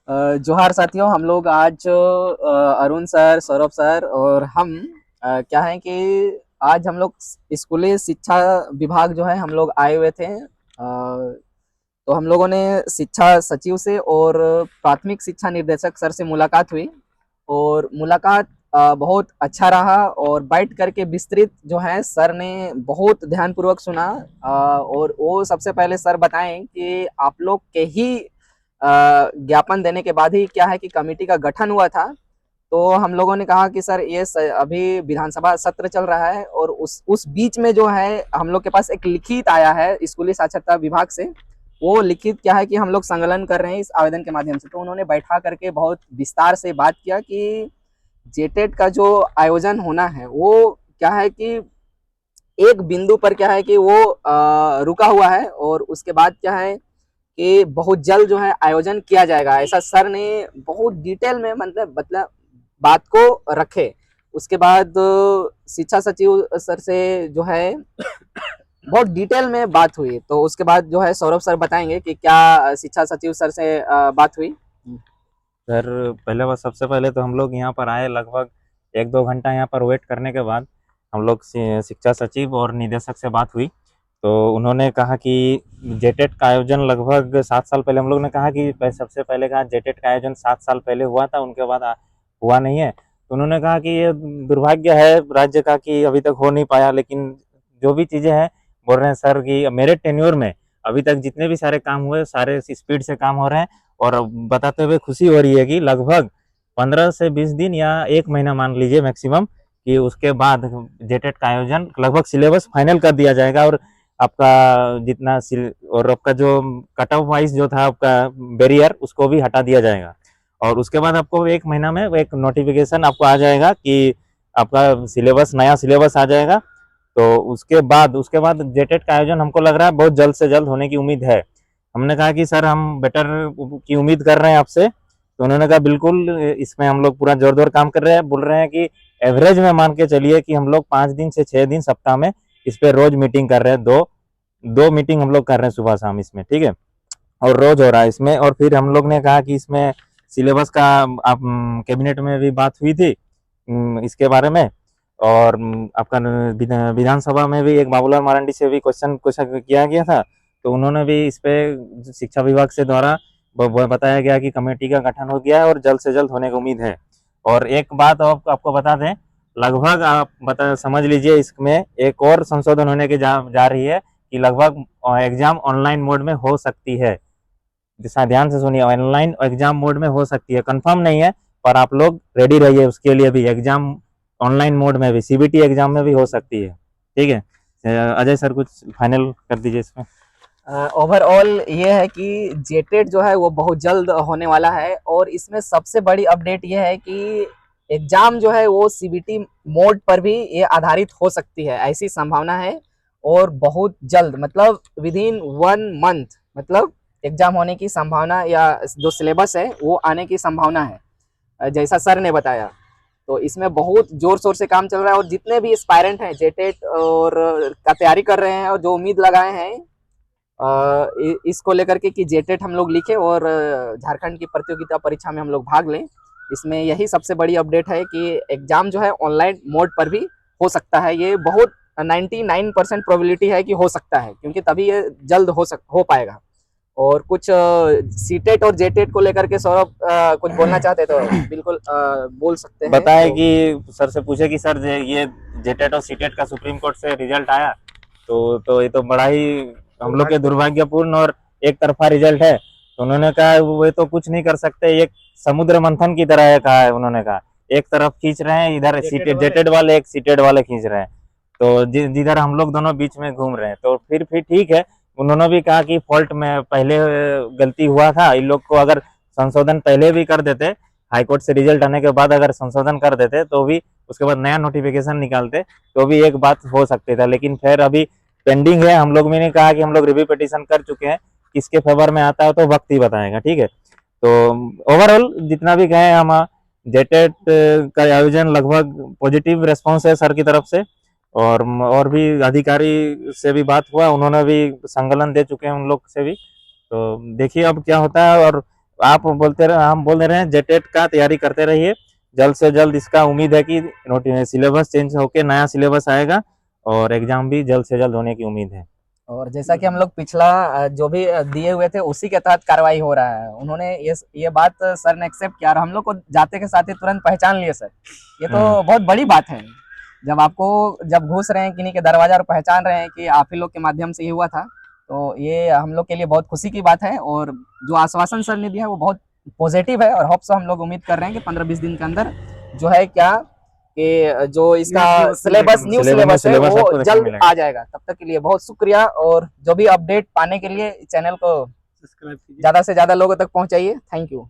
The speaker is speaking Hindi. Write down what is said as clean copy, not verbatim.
जोहार साथियों, हम लोग आज अरुण सर, सौरभ सर और हम क्या है कि आज हम लोग स्कूली शिक्षा विभाग जो है हम लोग आए हुए थे। तो हम लोगों ने शिक्षा सचिव से और प्राथमिक शिक्षा निर्देशक सर से मुलाकात हुई और मुलाकात बहुत अच्छा रहा और बैठ करके विस्तृत जो है सर ने बहुत ध्यानपूर्वक सुना। और वो सबसे पहले सर बताएं कि आप लोग के ही ज्ञापन देने के बाद ही क्या है कि कमेटी का गठन हुआ था। तो हम लोगों ने कहा कि सर ये अभी विधानसभा सत्र चल रहा है और उस बीच में जो है हम लोग के पास एक लिखित आया है स्कूली साक्षरता विभाग से। वो लिखित क्या है कि हम लोग संकलन कर रहे हैं इस आवेदन के माध्यम से। तो उन्होंने बैठा करके बहुत विस्तार से बात किया कि जेटेट का जो आयोजन होना है वो क्या है कि एक बिंदु पर क्या है कि वो रुका हुआ है और उसके बाद क्या है कि बहुत जल्द जो है आयोजन किया जाएगा, ऐसा सर ने बहुत डिटेल में मतलब बात को रखे। उसके बाद शिक्षा सचिव सर से जो है बहुत डिटेल में बात हुई। तो उसके बाद जो है सौरभ सर बताएंगे कि क्या शिक्षा सचिव सर से बात हुई। सर, पहले बात सबसे पहले तो हम लोग यहाँ पर आए, लगभग 1-2 घंटा यहाँ पर वेट करने के बाद हम लोग शिक्षा सचिव और निदेशक से बात हुई। तो उन्होंने कहा कि जेटेट का आयोजन लगभग 7 साल पहले, हम लोग ने कहा कि सबसे पहले कहा जेटेट का आयोजन 7 साल पहले हुआ था, उनके बाद हुआ नहीं है। तो उन्होंने कहा कि ये दुर्भाग्य है राज्य का कि अभी तक हो नहीं पाया, लेकिन जो भी चीज़ें हैं, बोल रहे हैं सर कि मेरे टेन्योर में अभी तक जितने भी सारे काम हुए सारे स्पीड से काम हो रहे हैं। और बताते हुए खुशी हो रही है कि लगभग 15 से 20 दिन या 1 महीना मान लीजिए मैक्सिमम, कि उसके बाद जेटेट का आयोजन लगभग सिलेबस फाइनल कर दिया जाएगा। और आपका जितना और आपका जो कट ऑफ वाइज जो था आपका बैरियर, उसको भी हटा दिया जाएगा। और उसके बाद आपको 1 महीना में एक नोटिफिकेशन आपको आ जाएगा कि आपका सिलेबस, नया सिलेबस आ जाएगा। तो उसके बाद जेटेट का आयोजन हमको लग रहा है बहुत जल्द से जल्द होने की उम्मीद है। हमने कहा कि सर हम बेटर की उम्मीद कर रहे हैं आपसे। तो उन्होंने कहा बिल्कुल, इसमें हम लोग पूरा जोर जोर काम कर रहे हैं। बोल रहे हैं कि एवरेज में मान के चलिए कि हम लोग 5 दिन से 6 दिन सप्ताह में इस पे रोज मीटिंग कर रहे हैं। दो दो मीटिंग हम लोग कर रहे हैं सुबह शाम इसमें, ठीक है। और रोज हो रहा है इसमें। और फिर हम लोग ने कहा कि इसमें सिलेबस का आप कैबिनेट में भी बात हुई थी इसके बारे में। और आपका विधानसभा में भी एक बाबूलाल मरांडी से भी क्वेश्चन क्वेश्चन किया गया था। तो उन्होंने भी इस पे शिक्षा विभाग से द्वारा बताया गया कि कमेटी का गठन हो गया है और जल्द से जल्द होने की उम्मीद है। और एक बात आपको बता दें, लगभग आप समझ लीजिए इसमें एक और संशोधन होने की जा रही है कि लगभग एग्जाम ऑनलाइन मोड में हो सकती है। ध्यान से सुनिए, ऑनलाइन एग्जाम मोड में हो सकती है, कंफर्म नहीं है। पर आप लोग रेडी रहिए उसके लिए भी, एग्जाम ऑनलाइन मोड में भी, सीबीटी एग्जाम में भी हो सकती है, ठीक है। अजय सर कुछ फाइनल कर दीजिए इसमें। ओवरऑल ये है कि जेटेट जो है वो बहुत जल्द होने वाला है और इसमें सबसे बड़ी अपडेट ये है कि एग्जाम जो है वो सीबीटी मोड पर भी ये आधारित हो सकती है, ऐसी संभावना है। और बहुत जल्द मतलब विद इन 1 मंथ मतलब एग्जाम होने की संभावना या जो सिलेबस है वो आने की संभावना है, जैसा सर ने बताया। तो इसमें बहुत जोर शोर से काम चल रहा है और जितने भी एस्पायरेंट हैं जेटेट और का तैयारी कर रहे हैं और जो उम्मीद लगाए हैं इसको लेकर के कि जेटेट हम लोग लिखे और झारखंड की प्रतियोगिता परीक्षा में हम लोग भाग लें, इसमें यही सबसे बड़ी अपडेट है कि एग्जाम जो है ऑनलाइन मोड पर भी हो सकता है। ये बहुत 99% प्रोबेबिलिटी है कि हो सकता है, क्योंकि तभी ये जल्द हो पाएगा। और कुछ सीटेट और जेटेट को लेकर के सौरभ कुछ बोलना चाहते तो बिल्कुल बोल सकते हैं। बताए तो कि सर से पूछे कि सर ये जेटेट और सीटेट का सुप्रीम कोर्ट से रिजल्ट आया, तो ये तो बड़ा ही हम लोग के दुर्भाग्यपूर्ण और एक तरफा रिजल्ट है। तो उन्होंने कहा वो तो कुछ नहीं कर सकते, एक समुद्र मंथन की तरह है, कहा है उन्होंने। कहा एक तरफ खींच रहे हैं इधर सीटेड जेटेड वाले, एक सीटेड वाले खींच रहे हैं। तो जिधर हम लोग दोनों बीच में घूम रहे हैं, तो फिर ठीक है। उन्होंने भी कहा कि फॉल्ट में पहले गलती हुआ था, इन लोग को अगर संशोधन पहले भी कर देते, हाईकोर्ट से रिजल्ट आने के बाद अगर संशोधन कर देते तो भी उसके बाद नया नोटिफिकेशन निकालते तो भी एक बात हो सकती था। लेकिन फिर अभी पेंडिंग है। हम लोग भी नहीं कहा कि हम लोग रिव्यू पिटीशन कर चुके हैं, किसके फेवर में आता है तो वक्त ही बताएगा, ठीक है। तो ओवरऑल जितना भी कहें हम, जेटेट का आयोजन लगभग पॉजिटिव रेस्पॉन्स है सर की तरफ से। और भी अधिकारी से भी बात हुआ, उन्होंने भी संकलन दे चुके हैं उन लोग से भी। तो देखिए अब क्या होता है। और आप बोलते रहे, हम बोल रहे हैं जेटेट का तैयारी करते रहिए, जल्द से जल्द इसका उम्मीद है कि सिलेबस चेंज होके नया सिलेबस आएगा और एग्जाम भी जल्द से जल्द होने की उम्मीद है। और जैसा कि हम लोग पिछला जो भी दिए हुए थे उसी के तहत कार्रवाई हो रहा है। उन्होंने ये बात सर ने एक्सेप्ट किया और हम लोग को जाते के साथ ही तुरंत पहचान लिए सर। ये तो बहुत बड़ी बात है, जब घुस रहे हैं किन्हीं के दरवाजा और पहचान रहे हैं कि आप ही लोग के माध्यम से ये हुआ था, तो ये हम लोग के लिए बहुत खुशी की बात है। और जो आश्वासन सर ने दिया है वो बहुत पॉजिटिव है और होप सो हम लोग उम्मीद कर रहे हैं कि 15-20 दिन के अंदर जो है क्या कि जो इसका न्यू सिलेबस है सिलेबस वो आपको देखने जल्द मिलेगा। आ जाएगा। तब तक के लिए बहुत शुक्रिया, और जो भी अपडेट पाने के लिए चैनल को सब्सक्राइब कीजिए। ज्यादा से ज्यादा लोगों तक पहुंचाइए। Thank you.